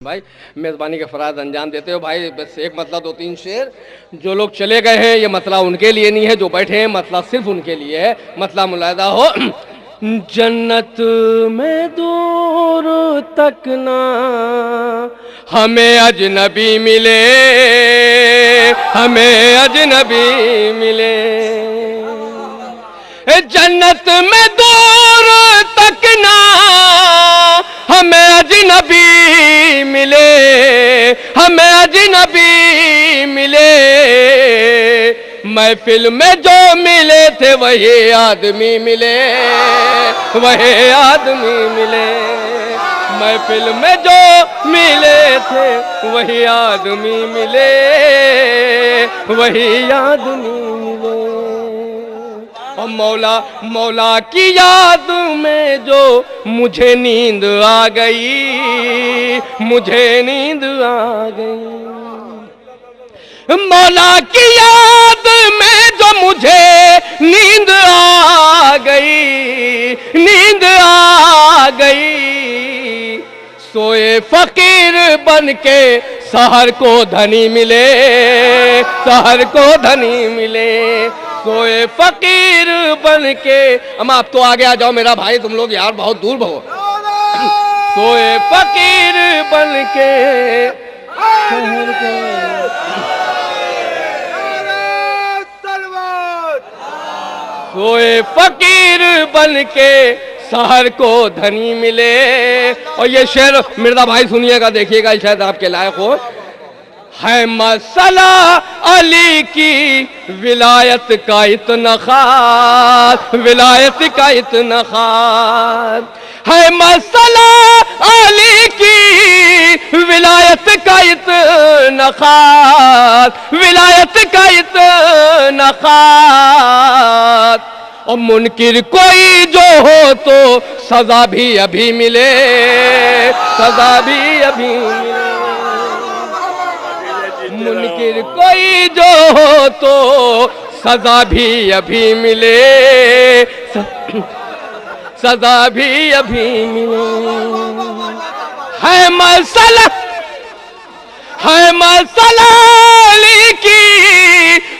भाई मेज़बानी के फ़राज़ अंजाम देते हो भाई। बस एक मतलब दो तीन शेर। जो लोग चले गए हैं ये मसला उनके लिए नहीं है, जो बैठे हैं मसला सिर्फ उनके लिए है। मसला मुलाहिदा हो। जन्नत में दूर तक ना हमें अजनबी मिले, हमें अजनबी मिले। जन्नत में दूर तक ना हमें अजनबी मिले, हमें अजनबी मिले। महफिल में जो मिले थे वही आदमी मिले, वही आदमी मिले। महफिल में जो मिले थे वही आदमी मिले, वही आदमी मिले। और मौला मौला की याद में जो मुझे नींद आ गई, मुझे नींद आ गई। मौला की याद में जो मुझे नींद आ गई, नींद आ गई। सोए फकीर बन के सहर को धनी मिले, सहर को धनी मिले। सोए फकीर बन के। अम्मा आप तो आगे आ जाओ मेरा भाई, तुम लोग यार बहुत दूर बहु। सोए फकीर बन के सहर को, सोए फकीर बन के शहर को धनी मिले। और ये शेर मिर्जा भाई सुनिएगा, देखिएगा शायद आपके लायक हो। है मसला अली की विलायत का इतना खास, विलायत का इतना खास। है मसला अली की विलायत का इतना खास, विलायत का इतना खास। और मुनकिर कोई जो हो तो सजा भी अभी मिले, सजा भी अभी मिले। मुनकिर कोई जो हो तो सजा भी अभी मिले, सजा भी अभी मिले। है मसला, है मसला अली की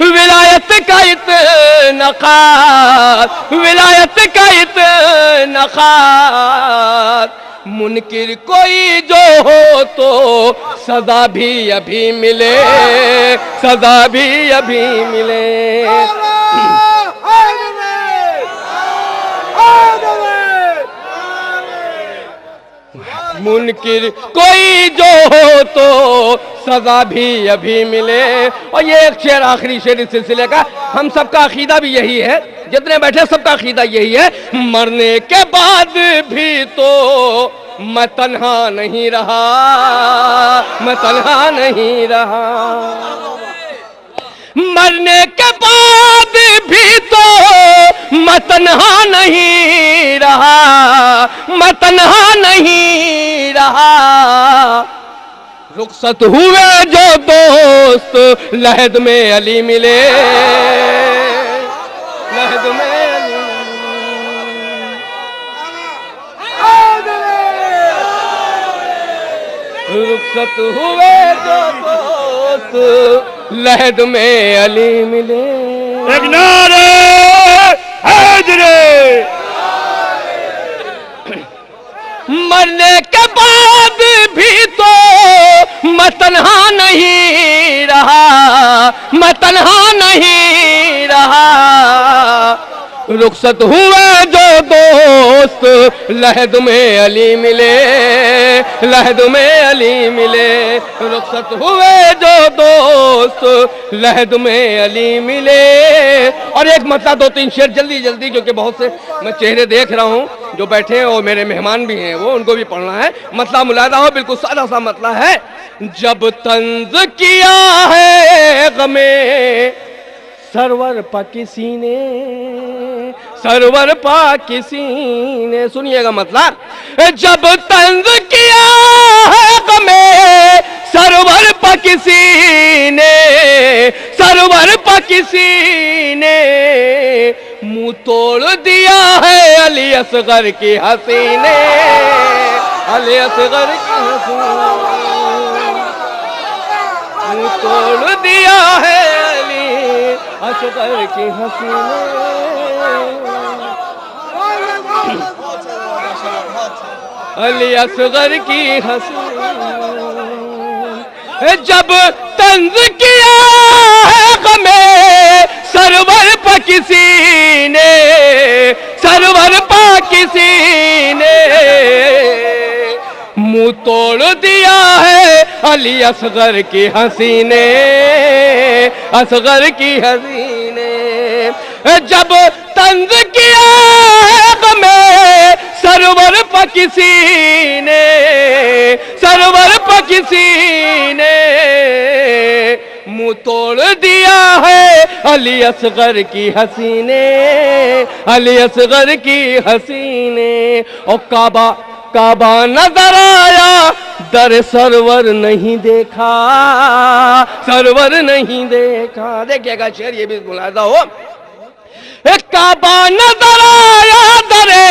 विलायत का इतना खास, विलायत का इतना खास। मुनकिर कोई जो हो तो सजा भी अभी मिले, सजा भी अभी मिले। मुनकिर कोई जो हो तो सजा भी अभी मिले। और ये एक शेर आखिरी शेर इस सिलसिले का। हम सबका अकीदा भी यही है, जितने बैठे सबका अकीदा यही है। मरने के बाद भी तो मैं तन्हा नहीं रहा, मैं तन्हा नहीं रहा। मरने के बाद भी तो मैं तन्हा नहीं रहा, मैं तन्हा नहीं रहा। रुखसत हुए जो दोस्त लहद में अली मिले, लहद में अली। रुखसत हुए जो दोस्त लहद में अली मिले। एक नारे हैदरी। मरने के बाद भी तो मैं तन्हा नहीं रहा, मैं तन्हा नहीं रहा। रुखसत हुए जो दोस्त लहद में अली मिले, लहद में अली मिले। रुखसत हुए जो दोस्त लहद में अली मिले। और एक मतलब दो तीन शेर जल्दी जल्दी, क्योंकि बहुत से मैं चेहरे देख रहा हूँ जो बैठे हैं और मेरे मेहमान भी हैं, वो उनको भी पढ़ना है। मतलब मुलाहिदा हो, बिल्कुल सादा सा मतलब है। जब तंज किया है गमे सरवर पा किसी ने, सरवर पा किसी ने। सुनिएगा मतलब। जब तंज किया है गमे सरवर पा किसी ने, सरवर पा किसी ने। मुंह तोड़ दिया है अली असगर की हंसी ने, अली असगर की हंसी। मुंह तोड़ दिया है अली असगर की हंसी ने, अली असगर की हंसी। जब तंज किया है गमे सरवर पर किसी ने, सरवर पर किसी ने, मुंह तोड़ दिया है अली असगर की हंसी ने, असगर की हंसी ने। जब तंज किया है गमे सरवर पर किसी ने, सरवर पर किसी ने, मुंह तोड़ दिया है अली असगर की हंसी ने, अली असगर की हंसी ने। और काबा काबा नजर आया दर सरवर नहीं देखा, सरवर नहीं देखा। देखिएगा शेर ये भी मुलाहिजा हो, काबा नजर आया दरे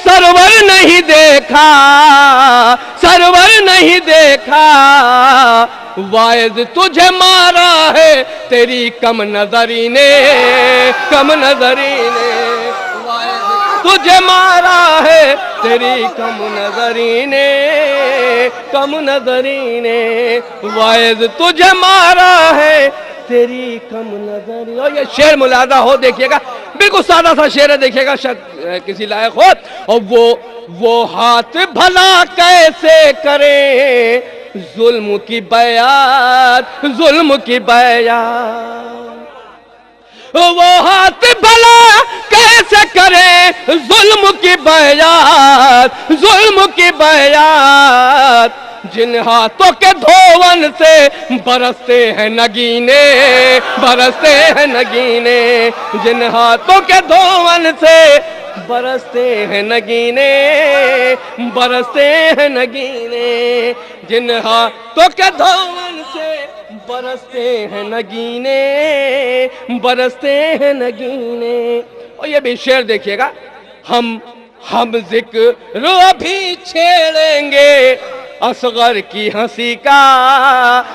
सरवर नहीं देखा, सरवर नहीं देखा। वाइज तुझे मारा है तेरी कम नजरी ने, कम नजरी ने, तुझे मारा है तेरी कम नजरी ने, कम नजरी ने। वाइज तुझे मारा है तेरी कम नजरी। और ये शेर मुलादा हो, देखिएगा बिल्कुल सादा सा शेर है, देखिएगा शायद किसी लायक हो। और वो हाथ भला कैसे करे जुल्म की बयात, जुल्म की बयात। वो हाथ भला कैसे करे जुल्म की बयात, जुल्म की बयात। जिन हाथों के धोवन से बरसते हैं नगीने, बरसते हैं नगीने। जिन हाथों के धोवन से बरसते हैं नगीने, बरसते हैं नगीने। जिन हाथों के धोवन से बरसते हैं नगीने, बरसते हैं नगीने। और ये भी शेर देखिएगा, हम जिक्र अभी छेड़ेंगे असगर की हंसी का,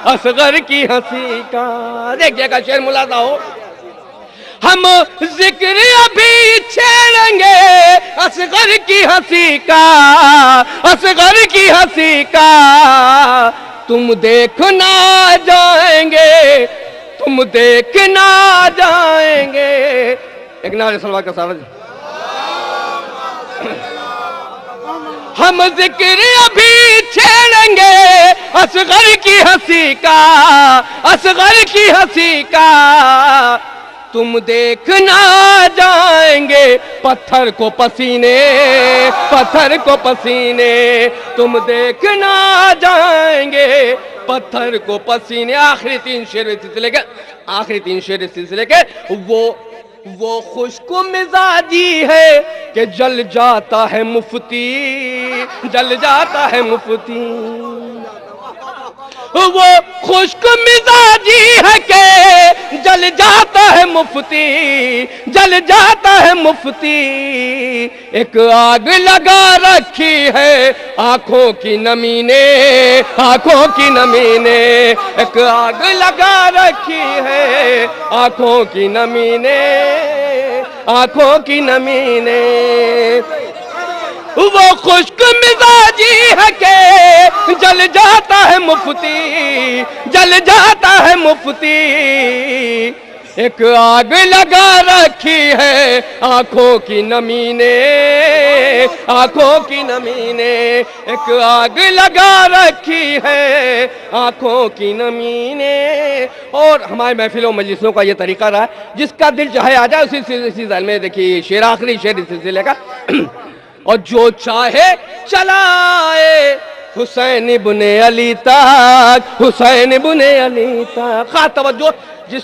असगर की हंसी का। देखिएगा शेर मुलादा हो, हम जिक्र अभी छेड़ेंगे असगर की हंसी का, असगर की हंसी का। तुम देखना जाएंगे, तुम देखना जाएंगे। एक नारे सलवार का सारा। हम जिक्र अभी छेड़ेंगे असगर की हंसी का, असगर की हंसी का। तुम देखना जाएंगे पत्थर को पसीने, पत्थर को पसीने। तुम देखना जाएंगे पत्थर को पसीने। आखिरी तीन शेर इस सिलसिले के, आखिरी तीन शेर इस सिलसिले के। वो खुश्क मिजाजी है कि जल जाता है मुफ्ती, जल जाता है मुफ्ती। वो खुश्क मिजाजी है के जल जाता है मुफ्ती, जल जाता है मुफ्ती। एक आग लगा रखी है आंखों की नमी ने, आंखों की नमी ने। एक आग लगा रखी है आंखों की नमी ने, आंखों की नमी ने। वो खुश्क मिजाजी है के जल जाता है मुफ्ती, जल जाता है मुफ्ती। एक आग लगा रखी है आंखों की नमी ने, आंखों की नमी ने। एक आग लगा रखी है आंखों की नमी ने। और हमारे महफिलों मजलिसों का ये तरीका रहा है, जिसका दिल चाहे आ जाए उसी जाल में। देखिए शेर, आखिरी शेर इस सिलसिले का। और जो चाहे चलाए हुसैन इब्ने अली तक, हुसैन इब्ने अली तक। खास तवज्जो, जिस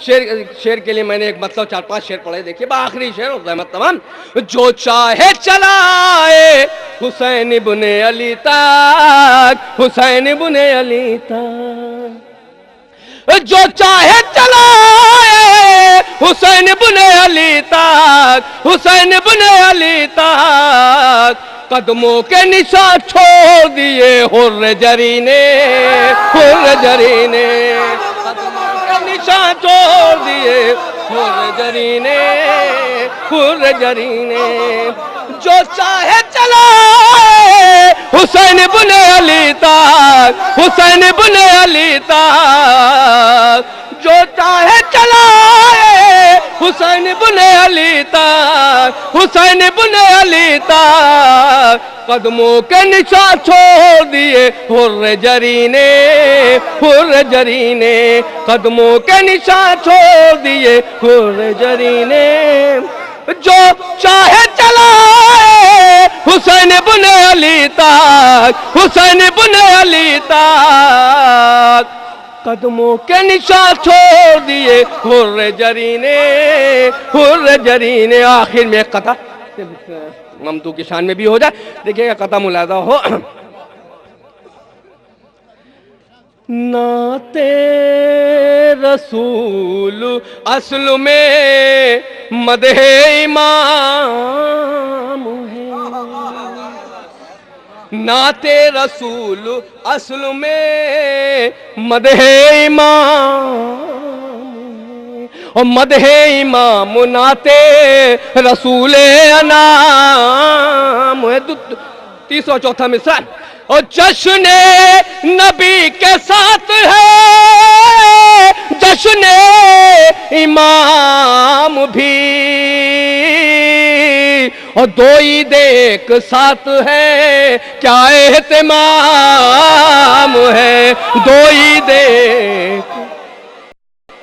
शेर के लिए मैंने एक मतलब 4-5 शेर पढ़े, देखिए आखिरी शेर रहमत तमाम। जो चाहे चलाए हुसैन इब्ने अली तक, हुसैन इब्ने अली तक। जो चाहे चलाए हुसैन इब्ने अली तक, हुसैन इब्ने अली तक। कदमों के निशान छोड़ दिए हुर्र जरी ने, हुर्र जरी ने। निशान छोड़ दिए हुर्र जरीने जो चाहे चलाए हुसैन इब्ने अली तक, हुसैन इब्ने अली तक, जो चाहे चलाए हुसैन इब्ने अली तक, हुसैन इब्ने अली तक, कदमों के निशान छोड़ दिए हुर्र जरीने, कदमों के निशान छोड़ दिए हुर्र जरीने, जो चाहे चलाए हुसैन इब्ने अली तक, हुसैन इब्ने अली तक, कदमों के निशान छोड़ दिए हुर्र जरीने। आखिर में कथा ममदू की शान में भी हो जाए, देखिएगा कथा मुलादा हो। नाते रसूल असल में मदहे इमाम है, नाते रसूल असल में मदहे इमाम, और मदहे इमाम नाते रसूल अनाम है। 304 मिसरा। और जश्न नबी के साथ है जश्न इमाम भी, और दो ईद एक साथ है क्या एहतमाम है, दो ईद